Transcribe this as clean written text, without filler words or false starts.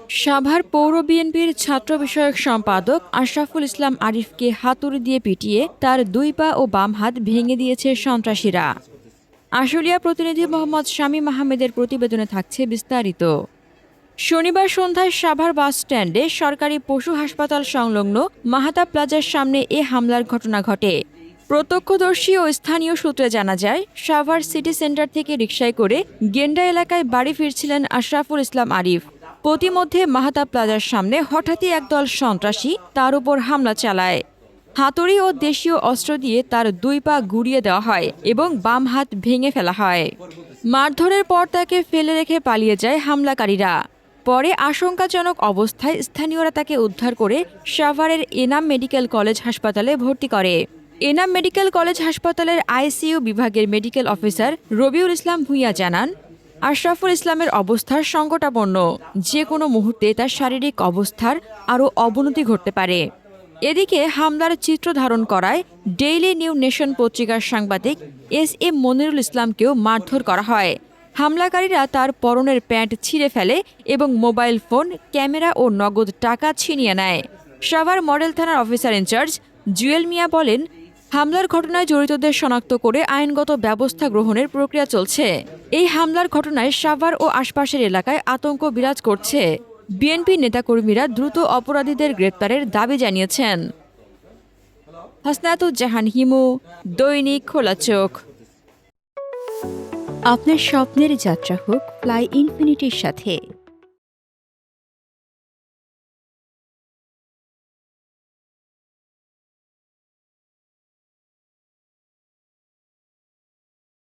সাভার পৌর বিএনপির ছাত্র বিষয়ক সম্পাদক আশরাফুল ইসলাম আরিফকে হাতুড়ি দিয়ে পিটিয়ে তার দুই পা ও বাম হাত ভেঙে দিয়েছে সন্ত্রাসীরা। আশুলিয়া প্রতিনিধি মোহাম্মদ শামীম আহমেদের প্রতিবেদনে থাকছে বিস্তারিত। শনিবার সন্ধ্যায় সাভার বাস স্ট্যান্ডে সরকারি পশু হাসপাতাল সংলগ্ন মাহাতা প্লাজার সামনে এ হামলার ঘটনা ঘটে। প্রত্যক্ষদর্শী ও স্থানীয় সূত্রে জানা যায়, সাভার সিটি সেন্টার থেকে রিকশায় করে গেন্ডা এলাকায় বাড়ি ফিরছিলেন আশরাফুল ইসলাম আরিফ। প্রতিমধ্যে মাহাতা প্লাজার সামনে হঠাৎই একদল সন্ত্রাসী তার উপর হামলা চালায়। হাতুড়ি ও দেশীয় অস্ত্র দিয়ে তার দুই পা গুঁড়িয়ে দেওয়া হয় এবং বাম হাত ভেঙে ফেলা হয়। মারধরের পর তাকে ফেলে রেখে পালিয়ে যায় হামলাকারীরা। পরে আশঙ্কাজনক অবস্থায় স্থানীয়রা তাকে উদ্ধার করে সাভারের এনাম মেডিকেল কলেজ হাসপাতালে ভর্তি করে। এনাম মেডিকেল কলেজ হাসপাতালের আইসিইউ বিভাগের মেডিকেল অফিসার রবিউল ইসলাম ভূঁইয়া জানান, আশরাফুল ইসলামের অবস্থার সংকটাপন্ন। যে কোনো মুহূর্তে তার শারীরিক অবস্থার আরও অবনতি ঘটতে পারে। এদিকে হামলার চিত্র ধারণ করায় ডেইলি নিউ নেশন পত্রিকার সাংবাদিক এস.এম. মনিরুল ইসলামকেও মারধর করা হয়। হামলাকারীরা তার পরনের প্যান্ট ছিঁড়ে ফেলে এবং মোবাইল ফোন, ক্যামেরা ও নগদ টাকা ছিনিয়ে নেয়। সাভার মডেল থানার অফিসার ইনচার্জ জুয়েল মিয়া বলেন, হামলার ঘটনায় জড়িতদের শনাক্ত করে আইনগত ব্যবস্থা গ্রহণের প্রক্রিয়া চলছে। এই হামলার ঘটনায় সাভার ও আশপাশের এলাকায় আতঙ্ক বিরাজ করছে। বিএনপি নেতাকর্মীরা দ্রুত অপরাধীদের গ্রেপ্তারের দাবি জানিয়েছেন। হাসনাতুজ্জাহান হিমু, দৈনিক খোলা চোখ। আপনার স্বপ্নের যাত্রা হোক ফ্লাই ইনফিনিটির সাথে।